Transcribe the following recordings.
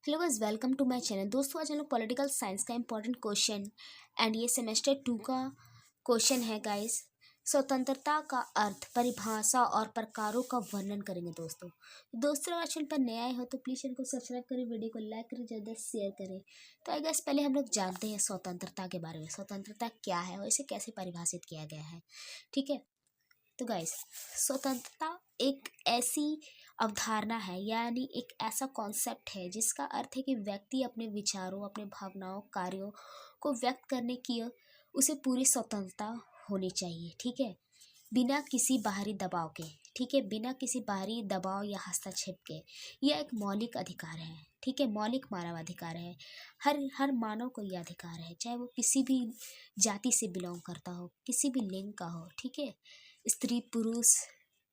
Hello guys, welcome to my channel. दोस्तों, आज हम लोग पॉलिटिकल साइंस का इंपॉर्टेंट क्वेश्चन एंड ये सेमेस्टर 2 का क्वेश्चन है गाइस। स्वतंत्रता का अर्थ, परिभाषा और प्रकारों का वर्णन करेंगे दोस्तों आज चैनल पर नए आए हो तो प्लीज़ चैनल को सब्सक्राइब करें, वीडियो को लाइक करें, ज़्यादा शेयर करें। तो आई गाइस, पहले हम लोग जानते हैं स्वतंत्रता के बारे में। स्वतंत्रता क्या है और इसे कैसे परिभाषित किया गया है, ठीक है। तो गाइस, स्वतंत्रता एक ऐसी अवधारणा है, यानी एक ऐसा कॉन्सेप्ट है जिसका अर्थ है कि व्यक्ति अपने विचारों, अपने भावनाओं, कार्यों को व्यक्त करने की उसे पूरी स्वतंत्रता होनी चाहिए, ठीक है। बिना किसी बाहरी दबाव के, ठीक है, बिना किसी बाहरी दबाव या हस्तक्षेप के। यह एक मौलिक अधिकार है, ठीक है, मौलिक मानव अधिकार है। हर मानव को यह अधिकार है, चाहे वो किसी भी जाति से बिलोंग करता हो, किसी भी लिंग का हो, ठीक है, स्त्री, पुरुष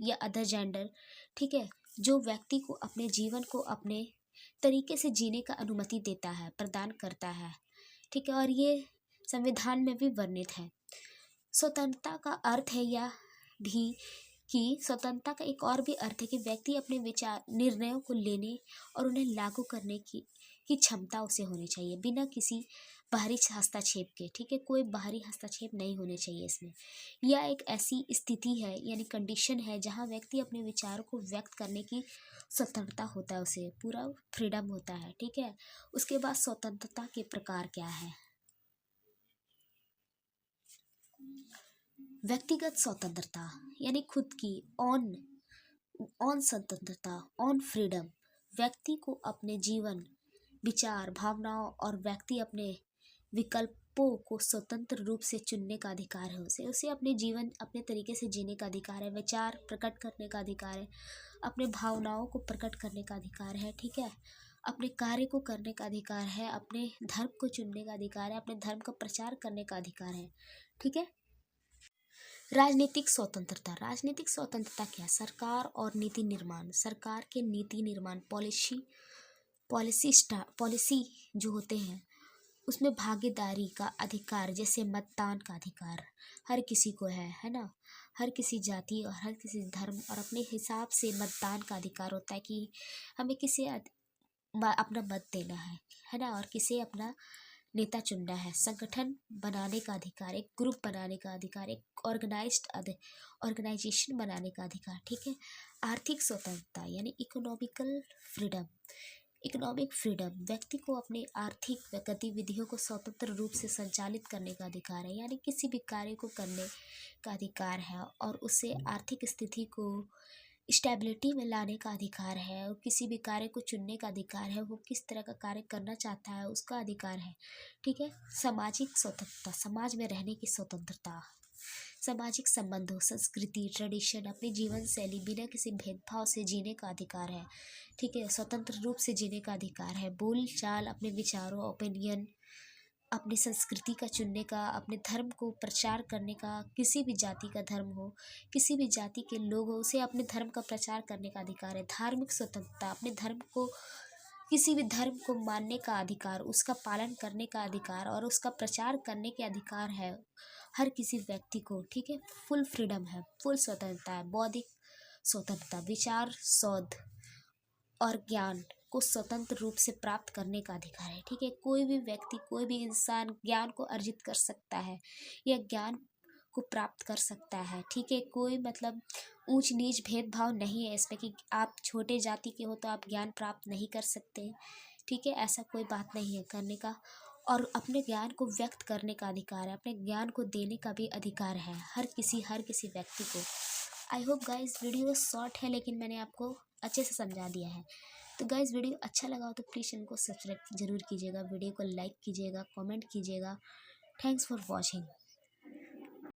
या अदर जेंडर, ठीक है। जो व्यक्ति को अपने जीवन को अपने तरीके से जीने का अनुमति देता है, प्रदान करता है, ठीक है, और ये संविधान में भी वर्णित है। स्वतंत्रता का अर्थ है यह भी कि स्वतंत्रता का एक और भी अर्थ है कि व्यक्ति अपने विचार, निर्णयों को लेने और उन्हें लागू करने की क्षमता उसे होनी चाहिए, बिना किसी बाहरी हस्तक्षेप के, ठीक है। कोई बाहरी हस्तक्षेप नहीं होने चाहिए इसमें। यह एक ऐसी स्थिति है, यानी कंडीशन है, जहाँ व्यक्ति अपने विचारों को व्यक्त करने की स्वतंत्रता होता है, उसे पूरा फ्रीडम होता है, ठीक है। उसके बाद स्वतंत्रता के प्रकार क्या है? व्यक्तिगत स्वतंत्रता यानी खुद की ऑन ऑन स्वतंत्रता, ऑन फ्रीडम। व्यक्ति को अपने जीवन, विचार, भावनाओं और व्यक्ति अपने विकल्पों को स्वतंत्र रूप से चुनने का अधिकार है। उसे उसे अपने जीवन अपने तरीके से जीने का अधिकार है, विचार प्रकट करने का अधिकार है, अपने भावनाओं को प्रकट करने का अधिकार है, ठीक है, अपने कार्य को करने का अधिकार है, अपने धर्म को चुनने का अधिकार है, अपने धर्म का प्रचार करने का अधिकार है, ठीक है। राजनीतिक स्वतंत्रता। राजनीतिक स्वतंत्रता क्या? सरकार और नीति निर्माण, सरकार के नीति निर्माण, पॉलिसी जो होते हैं उसमें भागीदारी का अधिकार, जैसे मतदान का अधिकार हर किसी को है ना। हर किसी जाति और हर किसी धर्म और अपने हिसाब से मतदान का अधिकार होता है कि हमें किसे अपना मत देना है ना, और किसे अपना नेता चुनना है। संगठन बनाने का अधिकार, एक ग्रुप बनाने का अधिकार, एक ऑर्गेनाइजेशन बनाने का अधिकार, ठीक है। आर्थिक स्वतंत्रता यानी इकोनॉमिकल फ्रीडम। इकोनॉमिक फ्रीडम, व्यक्ति को अपने आर्थिक गतिविधियों को स्वतंत्र रूप से संचालित करने का अधिकार है, यानी किसी भी कार्य को करने का अधिकार है और उसे आर्थिक स्थिति को स्टेबिलिटी में लाने का अधिकार है, और किसी भी कार्य को चुनने का अधिकार है, वो किस तरह का कार्य करना चाहता है उसका अधिकार है, ठीक है। सामाजिक स्वतंत्रता, समाज में रहने की स्वतंत्रता, सामाजिक संबंधों, संस्कृति, ट्रेडिशन, अपनी जीवन शैली बिना किसी भेदभाव से जीने का अधिकार है, ठीक है। स्वतंत्र रूप से जीने का अधिकार है, बोल चाल, अपने विचारों, ओपिनियन, अपनी संस्कृति का चुनने का, अपने धर्म को प्रचार करने का, किसी भी जाति का धर्म हो, किसी भी जाति के लोग हो, उसे अपने धर्म का प्रचार करने का अधिकार है। धार्मिक स्वतंत्रता, अपने धर्म को, किसी भी धर्म को मानने का अधिकार, उसका पालन करने का अधिकार और उसका प्रचार करने के अधिकार है हर किसी व्यक्ति को, ठीक है। फुल फ्रीडम है, फुल स्वतंत्रता है। बौद्धिक स्वतंत्रता, विचार, शोध और ज्ञान को स्वतंत्र रूप से प्राप्त करने का अधिकार है, ठीक है। कोई भी व्यक्ति, कोई भी इंसान ज्ञान को अर्जित कर सकता है या ज्ञान को प्राप्त कर सकता है, ठीक है। कोई मतलब ऊंच नीच भेदभाव नहीं है इसमें कि आप छोटे जाति के हो तो आप ज्ञान प्राप्त नहीं कर सकते, ठीक है। ऐसा कोई बात नहीं है करने का। और अपने ज्ञान को व्यक्त करने का अधिकार है, अपने ज्ञान को देने का भी अधिकार है हर किसी व्यक्ति को। I hope guys video short है लेकिन मैंने आपको अच्छे से समझा दिया है। तो गाइज वीडियो अच्छा लगा हो तो प्लीज़ चैनल को सब्सक्राइब जरूर कीजिएगा, वीडियो को लाइक कीजिएगा, कमेंट कीजिएगा। Thanks for watching.